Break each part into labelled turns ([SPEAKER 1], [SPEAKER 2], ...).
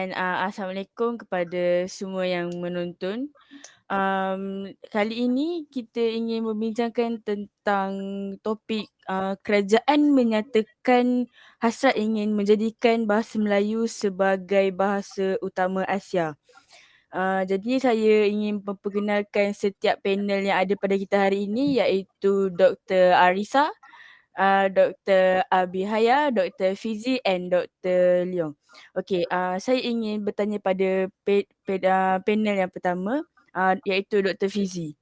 [SPEAKER 1] dan Assalamualaikum kepada semua yang menonton. Kali ini kita ingin membincangkan tentang topik kerajaan menyatakan hasrat ingin menjadikan bahasa Melayu sebagai bahasa utama Asia. Jadi saya ingin memperkenalkan setiap panel yang ada pada kita hari ini, iaitu Dr. Arisa, Dr. Abihaya, Dr. Fizi and Dr. Leong. Okey, saya ingin bertanya pada panel yang pertama, iaitu Dr. Fizi.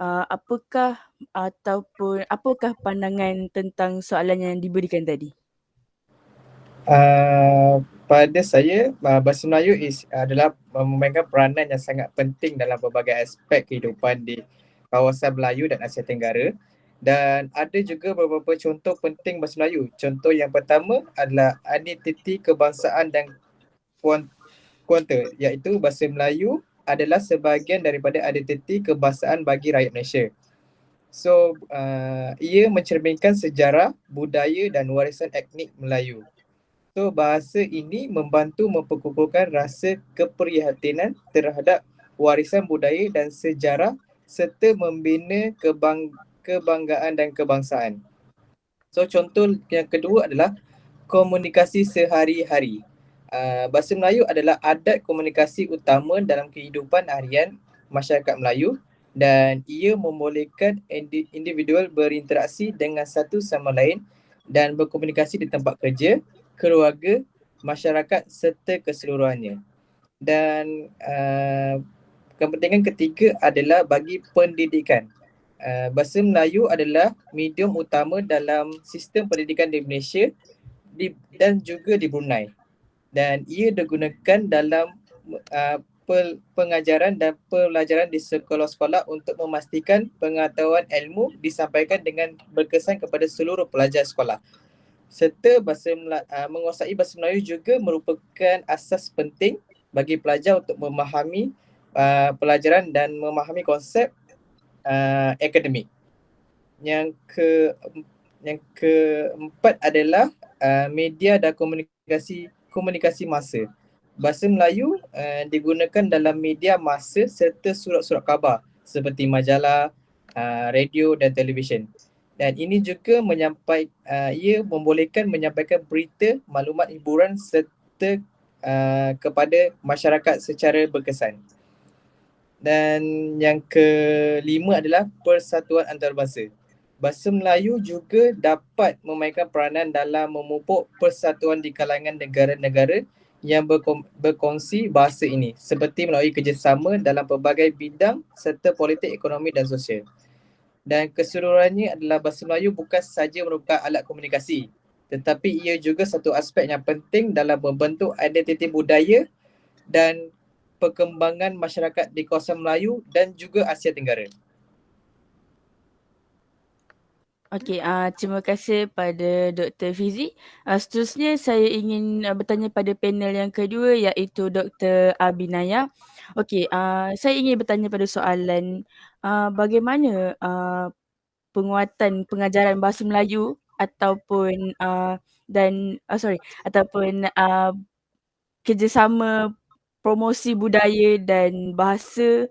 [SPEAKER 1] Apakah pandangan tentang soalan yang diberikan tadi?
[SPEAKER 2] Pada saya, bahasa Melayu adalah memainkan peranan yang sangat penting dalam pelbagai aspek kehidupan di kawasan Melayu dan Asia Tenggara. Dan ada juga beberapa contoh penting bahasa Melayu. Contoh yang pertama adalah identiti kebangsaan dan kuanta, iaitu bahasa Melayu adalah sebahagian daripada identiti kebangsaan bagi rakyat Malaysia. So, ia mencerminkan sejarah, budaya dan warisan etnik Melayu. So, bahasa ini membantu memperkukuhkan rasa keprihatinan terhadap warisan budaya dan sejarah serta membina kebanggaan dan kebangsaan. So, contoh yang kedua adalah komunikasi sehari-hari. Bahasa Melayu adalah adat komunikasi utama dalam kehidupan harian masyarakat Melayu dan ia membolehkan individual berinteraksi dengan satu sama lain dan berkomunikasi di tempat kerja, keluarga, masyarakat serta keseluruhannya. Dan kepentingan ketiga adalah bagi pendidikan. Bahasa Melayu adalah medium utama dalam sistem pendidikan di Malaysia dan juga di Brunei. Dan ia digunakan dalam pengajaran dan pelajaran di sekolah-sekolah untuk memastikan pengetahuan ilmu disampaikan dengan berkesan kepada seluruh pelajar sekolah. Serta menguasai bahasa Melayu juga merupakan asas penting bagi pelajar untuk memahami pelajaran dan memahami konsep akademik. Yang keempat adalah media dan komunikasi massa. Bahasa Melayu digunakan dalam media massa serta surat-surat khabar seperti majalah, radio dan televisyen. Dan ini juga ia membolehkan menyampaikan berita, maklumat hiburan serta kepada masyarakat secara berkesan. Dan yang kelima adalah persatuan antarabangsa. Bahasa Melayu juga dapat memainkan peranan dalam memupuk persatuan di kalangan negara-negara yang berkongsi bahasa ini seperti melalui kerjasama dalam pelbagai bidang serta politik, ekonomi dan sosial. Dan keseluruhannya adalah bahasa Melayu bukan sahaja merupakan alat komunikasi tetapi ia juga satu aspek yang penting dalam membentuk identiti budaya dan perkembangan masyarakat di kawasan Melayu dan juga Asia Tenggara.
[SPEAKER 1] Okey, terima kasih pada Dr. Fizi. Seterusnya saya ingin bertanya pada panel yang kedua, iaitu Dr. Abinaya. Okey, saya ingin bertanya pada soalan bagaimana penguatan pengajaran bahasa Melayu ataupun kerjasama promosi budaya dan bahasa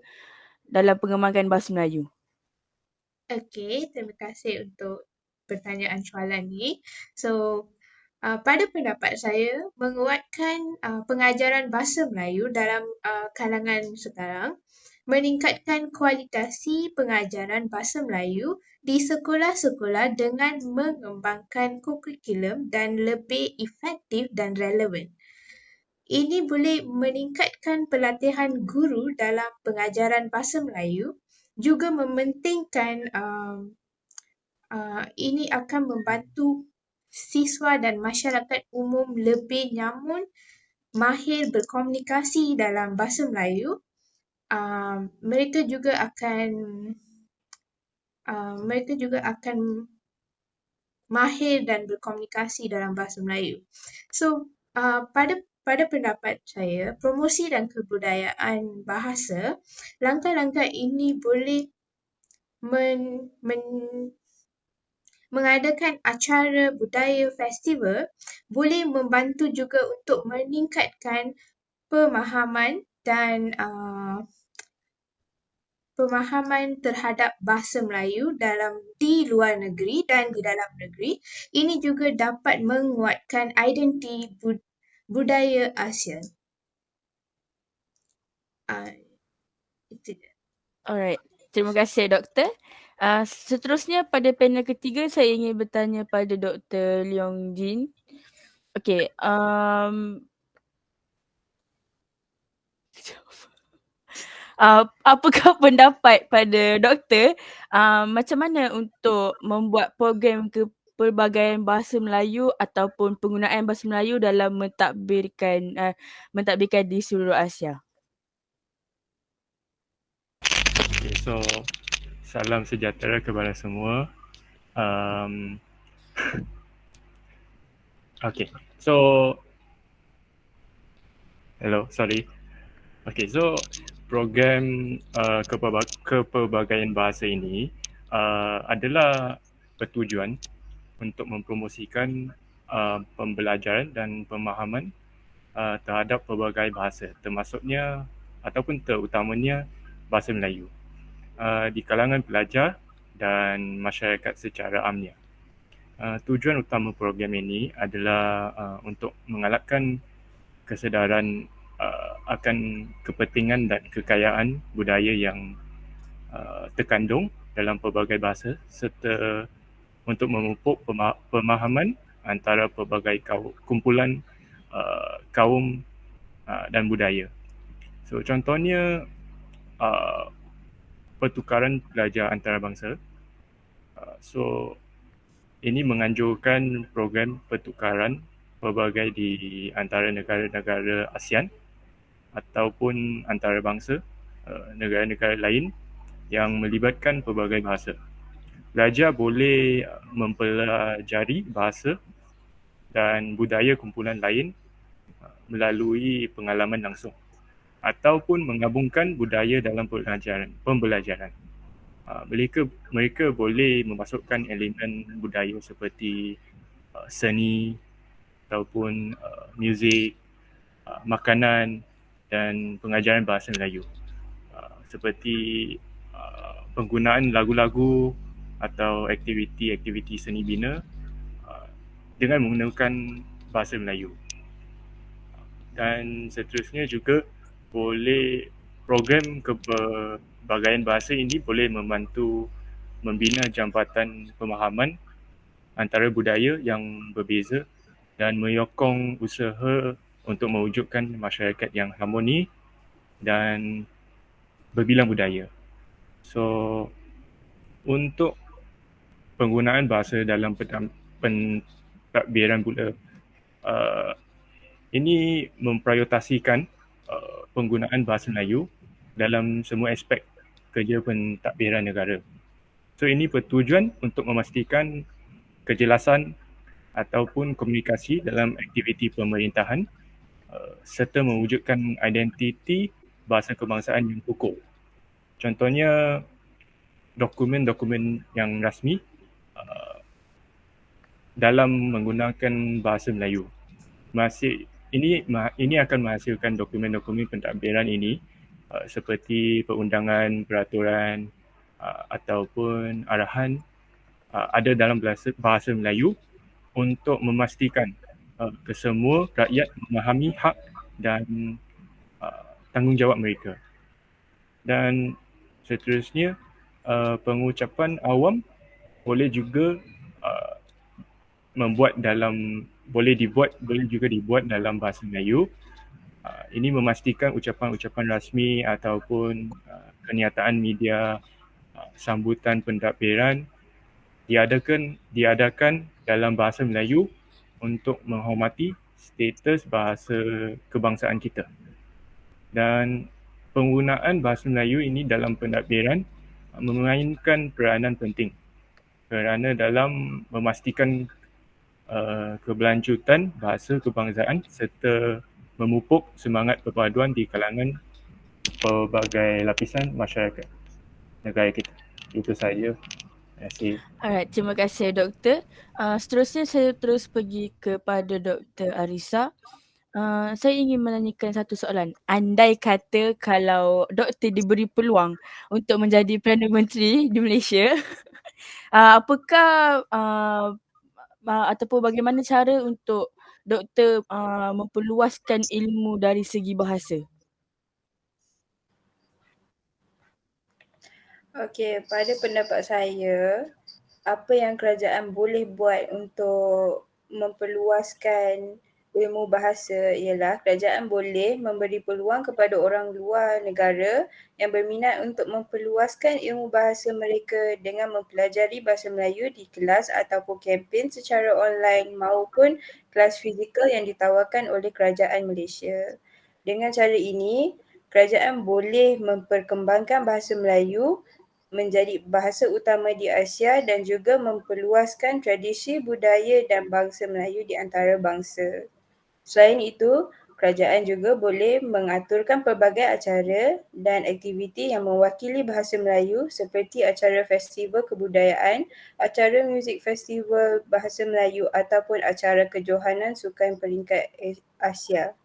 [SPEAKER 1] dalam pengembangan bahasa Melayu.
[SPEAKER 3] Okey, terima kasih untuk pertanyaan soalan ni. So, pada pendapat saya, menguatkan pengajaran bahasa Melayu dalam kalangan sekarang meningkatkan kualitasi pengajaran bahasa Melayu di sekolah-sekolah dengan mengembangkan kurikulum dan lebih efektif dan relevan. Ini boleh meningkatkan pelatihan guru dalam pengajaran bahasa Melayu, juga mementingkan ini akan membantu siswa dan masyarakat umum lebih nyaman, mahir berkomunikasi dalam bahasa Melayu. Mereka juga akan mahir dan berkomunikasi dalam bahasa Melayu. So, pada pendapat saya, promosi dan kebudayaan bahasa, langkah-langkah ini boleh mengadakan acara budaya festival boleh membantu juga untuk meningkatkan pemahaman dan pemahaman terhadap bahasa Melayu di luar negeri dan di dalam negeri. Ini juga dapat menguatkan identiti budaya ASEAN. Itu dia.
[SPEAKER 1] Alright, terima kasih Doktor. Seterusnya pada panel ketiga saya ingin bertanya pada Dr. Leong Jin. Okay, apakah pendapat pada doktor macam mana untuk membuat program kepelbagaian bahasa Melayu ataupun penggunaan bahasa Melayu dalam mentadbirkan di seluruh Asia?
[SPEAKER 4] Okay, so salam sejahtera kepada semua. Okay, so hello, sorry. Okay, so program kepelbagaian bahasa ini adalah bertujuan untuk mempromosikan pembelajaran dan pemahaman terhadap pelbagai bahasa, termasuknya ataupun terutamanya bahasa Melayu di kalangan pelajar dan masyarakat secara amnya. Tujuan utama program ini adalah untuk mengalahkan kesedaran akan kepentingan dan kekayaan budaya yang terkandung dalam pelbagai bahasa serta untuk memupuk pemahaman antara pelbagai kumpulan kaum dan budaya. So contohnya pertukaran pelajar antarabangsa. So ini menganjurkan program pertukaran pelbagai di antara negara-negara ASEAN ataupun antarabangsa negara-negara lain yang melibatkan pelbagai bahasa. Pelajar boleh mempelajari bahasa dan budaya kumpulan lain melalui pengalaman langsung ataupun menggabungkan budaya dalam pembelajaran. Mereka boleh memasukkan elemen budaya seperti seni ataupun muzik, makanan dan pengajaran bahasa Melayu. Seperti penggunaan lagu-lagu atau aktiviti-aktiviti seni bina dengan menggunakan bahasa Melayu. Dan seterusnya juga program kepelbagaian bahasa ini boleh membantu membina jambatan pemahaman antara budaya yang berbeza dan menyokong usaha untuk mewujudkan masyarakat yang harmoni dan berbilang budaya. So, untuk penggunaan bahasa dalam pentadbiran pula, ini memprioritasikan penggunaan bahasa Melayu dalam semua aspek kerja pentadbiran negara. So ini bertujuan untuk memastikan kejelasan ataupun komunikasi dalam aktiviti pemerintahan serta mewujudkan identiti bahasa kebangsaan yang kukuh. Contohnya dokumen-dokumen yang rasmi dalam menggunakan bahasa Melayu. Ini akan menghasilkan dokumen-dokumen pentadbiran ini seperti perundangan, peraturan ataupun arahan ada dalam bahasa Melayu untuk memastikan kesemua rakyat memahami hak dan tanggungjawab mereka. Dan seterusnya pengucapan awam boleh juga boleh juga dibuat dalam bahasa Melayu. Ini memastikan ucapan-ucapan rasmi ataupun kenyataan media sambutan pentadbiran diadakan dalam bahasa Melayu untuk menghormati status bahasa kebangsaan kita. Dan penggunaan bahasa Melayu ini dalam pentadbiran memainkan peranan penting kerana dalam memastikan keberlanjutan bahasa kebangsaan serta memupuk semangat perpaduan di kalangan pelbagai lapisan masyarakat negara kita. Itu saja. Terima kasih.
[SPEAKER 1] Alright, terima kasih doktor. Seterusnya saya terus pergi kepada Dr. Arisa. Saya ingin menanyakan satu soalan. Andai kata kalau doktor diberi peluang untuk menjadi Perdana Menteri di Malaysia, apakah ataupun bagaimana cara untuk doktor memperluaskan ilmu dari segi bahasa?
[SPEAKER 5] Okey, pada pendapat saya, apa yang kerajaan boleh buat untuk memperluaskan ilmu bahasa ialah kerajaan boleh memberi peluang kepada orang luar negara yang berminat untuk memperluaskan ilmu bahasa mereka dengan mempelajari bahasa Melayu di kelas ataupun kempen secara online maupun kelas fizikal yang ditawarkan oleh kerajaan Malaysia. Dengan cara ini, kerajaan boleh memperkembangkan bahasa Melayu menjadi bahasa utama di Asia dan juga memperluaskan tradisi budaya dan bangsa Melayu di antara bangsa. Selain itu, kerajaan juga boleh mengaturkan pelbagai acara dan aktiviti yang mewakili bahasa Melayu seperti acara festival kebudayaan, acara muzik festival bahasa Melayu ataupun acara kejohanan sukan peringkat Asia.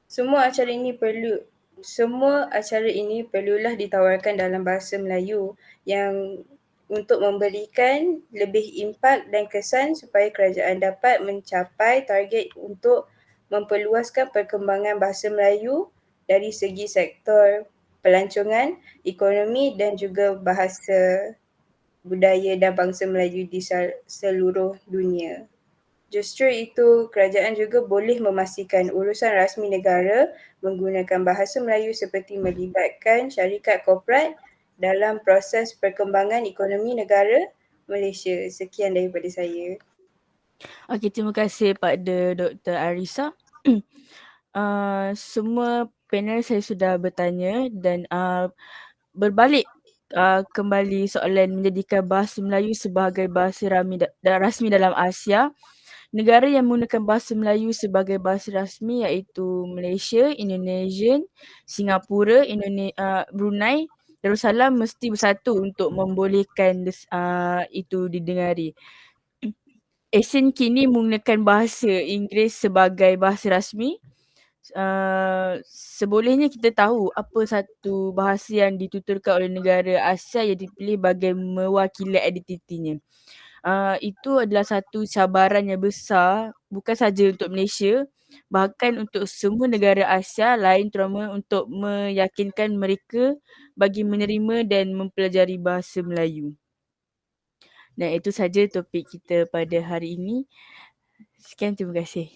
[SPEAKER 5] Semua acara ini perlulah ditawarkan dalam bahasa Melayu yang untuk memberikan lebih impak dan kesan supaya kerajaan dapat mencapai target untuk memperluaskan perkembangan bahasa Melayu dari segi sektor pelancongan, ekonomi dan juga bahasa budaya dan bangsa Melayu di seluruh dunia. Justru itu, kerajaan juga boleh memastikan urusan rasmi negara menggunakan bahasa Melayu seperti melibatkan syarikat korporat dalam proses perkembangan ekonomi negara Malaysia. Sekian daripada saya.
[SPEAKER 1] Okey, terima kasih pada Dr. Arisa. Semua panel saya sudah bertanya dan berbalik kembali soalan menjadikan bahasa Melayu sebagai bahasa rasmi dalam Asia. Negara yang menggunakan bahasa Melayu sebagai bahasa rasmi iaitu Malaysia, Indonesia, Singapura, Brunei, Darussalam mesti bersatu untuk membolehkan itu didengari. ASEAN kini menggunakan bahasa Inggeris sebagai bahasa rasmi. Sebolehnya kita tahu apa satu bahasa yang dituturkan oleh negara Asia yang dipilih bagi mewakili identitinya. Itu adalah satu cabaran yang besar bukan saja untuk Malaysia, bahkan untuk semua negara Asia lain, terutama untuk meyakinkan mereka bagi menerima dan mempelajari bahasa Melayu. Dan itu saja topik kita pada hari ini. Sekian, terima kasih.